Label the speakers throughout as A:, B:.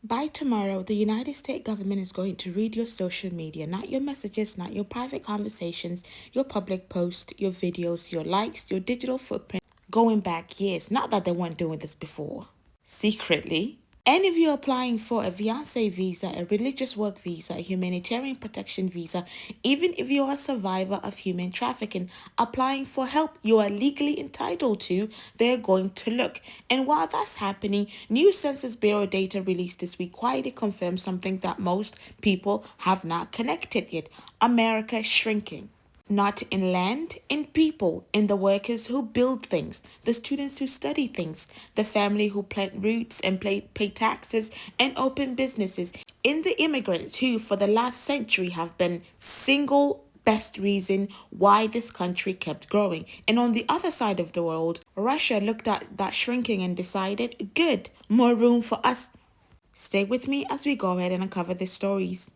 A: By tomorrow, the United States government is going to read your social media, not your messages, not your private conversations, your public posts, your videos, your likes, your digital footprint, going back years. Not that they weren't doing this before. Secretly. And if you're applying for a fiancé visa, a religious work visa, a humanitarian protection visa, even if you're a survivor of human trafficking, applying for help you are legally entitled to, they're going to look. And while that's happening, new Census Bureau data released this week quietly confirms something that most people have not connected yet. America is shrinking. Not in land, in people, in the workers who build things, the students who study things, the family who plant roots and pay taxes and open businesses, in the immigrants who, for the last century, have been single best reason why this country kept growing. And on the other side of the world, Russia looked at that shrinking and decided, good, more room for us. Stay with me as we go ahead and uncover these stories.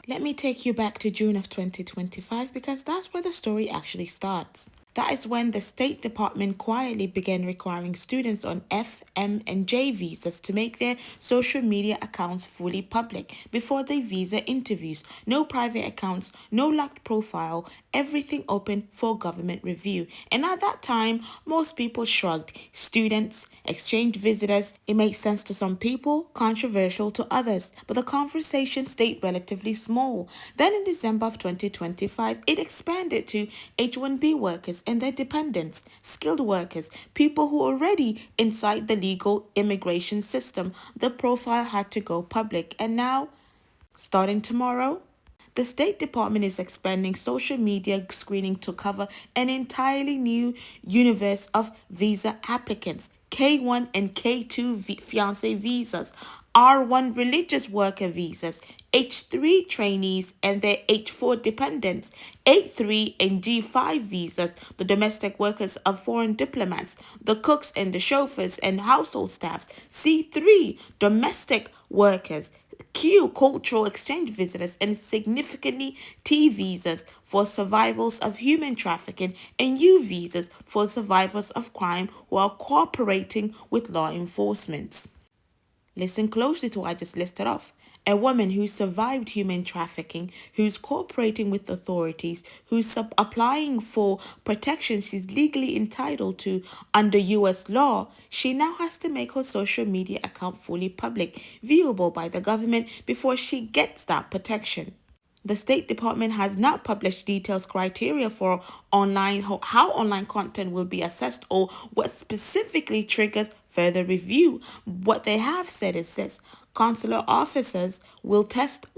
A: Let me take you back to June of 2025 because that's where the story actually starts. That is when the State Department quietly began requiring students on F, M, and J visas to make their social media accounts fully public before their visa interviews. No private accounts, no locked profile, everything open for government review. And at that time, most people shrugged. Students, exchange visitors. It made sense to some people, controversial to others. But the conversation stayed relatively small. Then in December of 2025, it expanded to H-1B workers and their dependents, skilled workers, people who are already inside the legal immigration system. The profile had to go public. And now, starting tomorrow, the State Department is expanding social media screening to cover an entirely new universe of visa applicants. K1 and K2 fiancé visas, R1 religious worker visas, H3 trainees and their H4 dependents, H3 and G5 visas, the domestic workers of foreign diplomats, the cooks and the chauffeurs and household staffs, C3 domestic workers, Q cultural exchange visitors, and significantly T visas for survivors of human trafficking, and U visas for survivors of crime who are cooperating with law enforcement. Listen closely to what I just listed off. A woman who survived human trafficking, who's cooperating with authorities, who's applying for protection she's legally entitled to under US law, she now has to make her social media account fully public, viewable by the government before she gets that protection. The State Department has not published details criteria for how online content will be assessed or what specifically triggers further review. What they have said is this: consular officers will test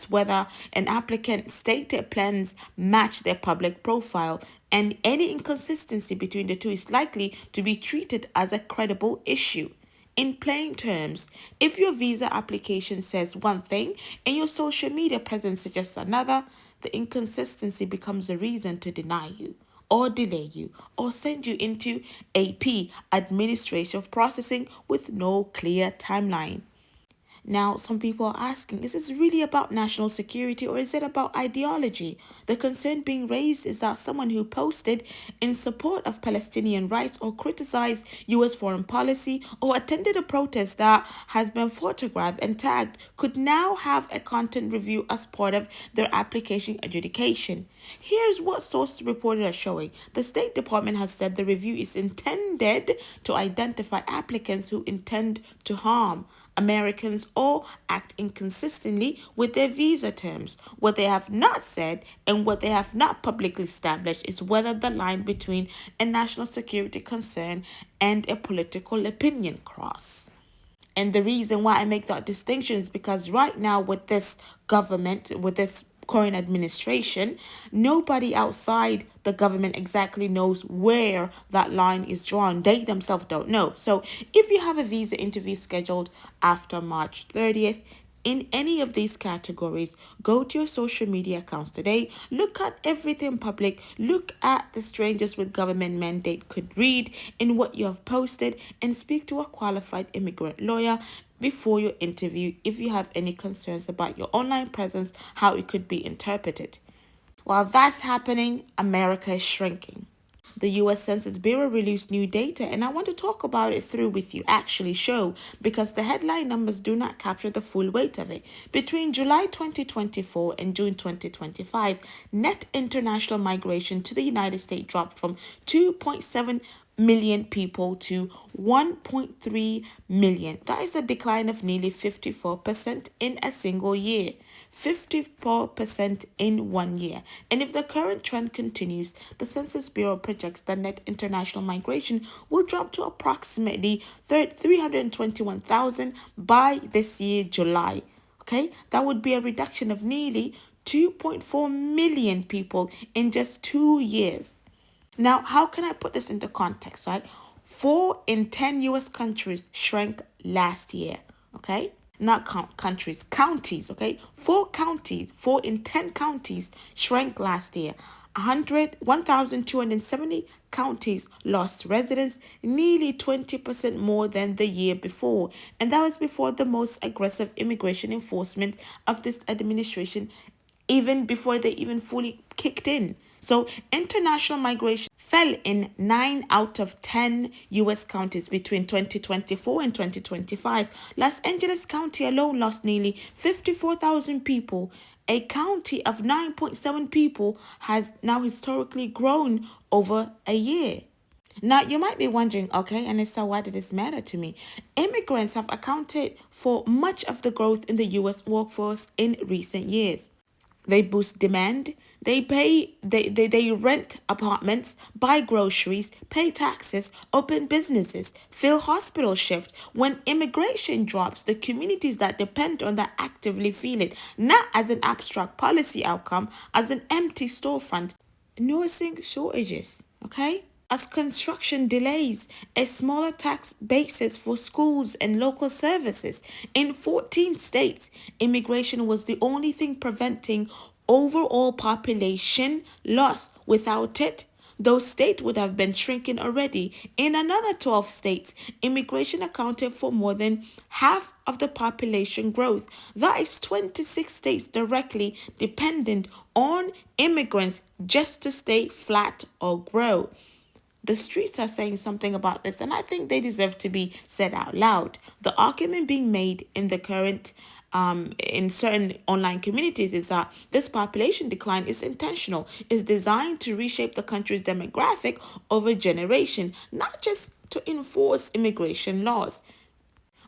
A: whether an applicant's stated plans match their public profile, and any inconsistency between the two is likely to be treated as a credible issue. In plain terms, if your visa application says one thing and your social media presence suggests another, the inconsistency becomes a reason to deny you or delay you or send you into AP, administrative processing, with no clear timeline. Now, some people are asking, is this really about national security or is it about ideology? The concern being raised is that someone who posted in support of Palestinian rights or criticized U.S. foreign policy or attended a protest that has been photographed and tagged could now have a content review as part of their application adjudication. Here's what sources reported are showing. The State Department has said the review is intended to identify applicants who intend to harm Americans or act inconsistently with their visa terms. What they have not said and what they have not publicly established is whether the line between a national security concern and a political opinion cross. And the reason why I make that distinction is because right now, with this government, with this current administration, nobody outside the government exactly knows where that line is drawn. They themselves don't know. So if you have a visa interview scheduled after March 30th, in any of these categories, go to your social media accounts today. Look at everything public. Look at the strangers with government mandate could read in what you have posted, and speak to a qualified immigrant lawyer before your interview if you have any concerns about your online presence, how it could be interpreted. While that's happening, America is shrinking. the US Census Bureau released new data, and I want to talk about it through with you, actually show, because the headline numbers do not capture the full weight of it. Between July 2024 and June 2025, net international migration to the United States dropped from 2.7 million people to 1.3 million. That is a decline of nearly 54% in a single year. 54% in 1 year. And if the current trend continues, the Census Bureau projects that net international migration will drop to approximately 321,000 by this year, July. Okay, that would be a reduction of nearly 2.4 million people in just 2 years. Now, how can I put this into context, right? 4 in 10 US countries shrank last year, okay? Not countries, counties, okay? 4 in 10 counties shrank last year. 1,270 counties lost residents, nearly 20% more than the year before. And that was before the most aggressive immigration enforcement of this administration, even before they even fully kicked in. So international migration fell in 9 out of 10 US counties between 2024 and 2025. Los Angeles County alone lost nearly 54,000 people. A county of 9.7 people has now historically grown over a year. Now, you might be wondering, okay, Anissa, why did this matter to me? Immigrants have accounted for much of the growth in the US workforce in recent years. They boost demand. They rent apartments, buy groceries, pay taxes, open businesses, fill hospital shifts. When immigration drops, the communities that depend on that actively feel it, not as an abstract policy outcome, as an empty storefront. Nursing shortages, okay? As construction delays, a smaller tax basis for schools and local services. In 14 states, immigration was the only thing preventing overall population loss. Without it, those states would have been shrinking already. In another 12 states, immigration accounted for more than half of the population growth. That is 26 states directly dependent on immigrants just to stay flat or grow. The streets are saying something about this, and I think they deserve to be said out loud. The argument being made in the current in certain online communities is that this population decline is intentional, is designed to reshape the country's demographic over generation, not just to enforce immigration laws.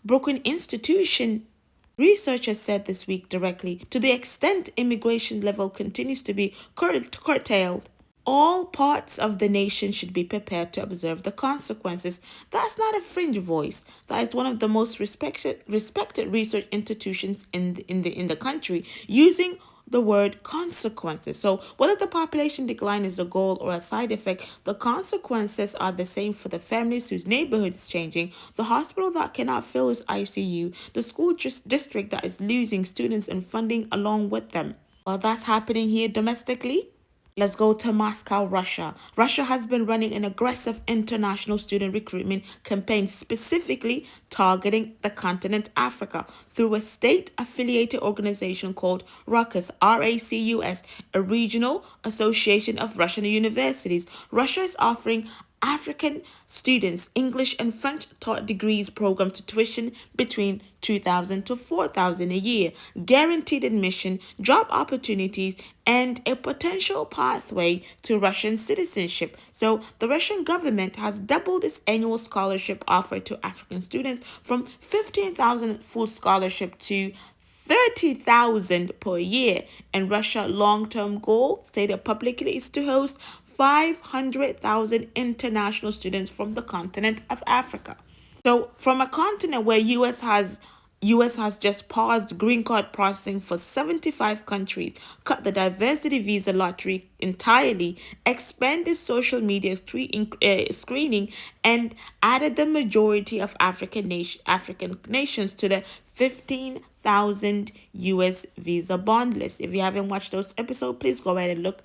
A: Brookings Institution researchers said this week directly, to the extent immigration level continues to be curtailed, all parts of the nation should be prepared to observe the consequences. That's not a fringe voice. That is one of the most respected research institutions in the country, using the word consequences. So whether the population decline is a goal or a side effect, the consequences are the same for the families whose neighborhood is changing, the hospital that cannot fill its ICU, the school district that is losing students and funding along with them. Well, that's happening here domestically. Let's go to Moscow, Russia. Russia has been running an aggressive international student recruitment campaign specifically targeting the continent Africa through a state-affiliated organization called RACUS, RACUS, a regional association of Russian universities. Russia is offering African students English and French taught degrees program to tuition between $2,000 to $4,000 a year, guaranteed admission, job opportunities, and a potential pathway to Russian citizenship. So the Russian government has doubled its annual scholarship offer to African students from 15,000 full scholarship to 30,000 per year. And Russia's long-term goal, stated publicly, is to host 500,000 international students from the continent of Africa. So from a continent where US has just paused green card processing for 75 countries, cut the diversity visa lottery entirely, expanded social media screening, and added the majority of African nations to the 15,000 US visa bond list. If you haven't watched those episodes, please go ahead and look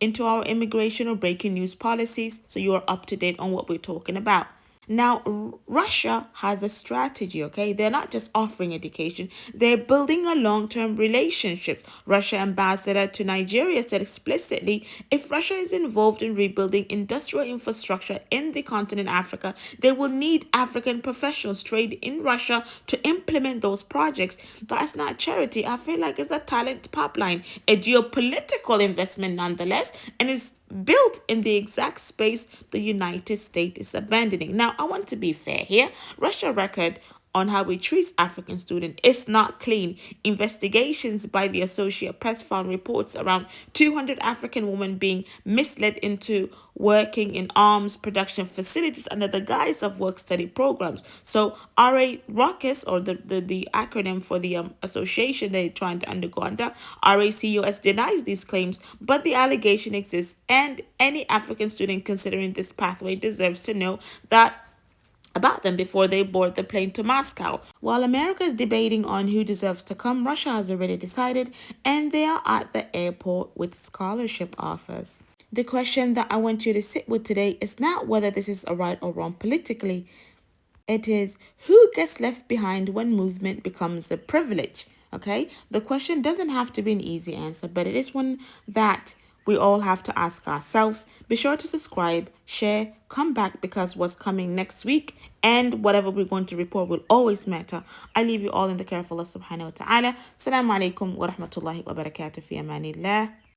A: into our immigration or breaking news policies so you are up to date on what we're talking about. Now, Russia has a strategy, okay? They're not just offering education, they're building a long-term relationship. Russia ambassador to Nigeria said explicitly, if Russia is involved in rebuilding industrial infrastructure in the continent Africa, they will need African professionals trained in Russia to implement those projects. That's not charity. I feel like it's a talent pipeline, a geopolitical investment nonetheless, and is built in the exact space the United States is abandoning. Now, I want to be fair here. Russia record on how it treats African students is not clean. Investigations by the Associated Press found reports around 200 African women being misled into working in arms production facilities under the guise of work-study programs. So RA Ruckus, or the acronym for the association they're trying to undergo under, RACUS denies these claims, but the allegation exists, and any African student considering this pathway deserves to know that about them before they board the plane to Moscow. While America is debating on who deserves to come, Russia has already decided, and they are at the airport with scholarship offers. The question that I want you to sit with today is not whether this is a right or wrong politically. It is who gets left behind when movement becomes a privilege. Okay? The question doesn't have to be an easy answer, but it is one that we all have to ask ourselves. Be sure to subscribe, share, come back, because what's coming next week and whatever we're going to report will always matter. I leave you all in the care of Allah subhanahu wa ta'ala. Assalamu alaikum wa rahmatullahi wa barakatuh. Fi amanillah.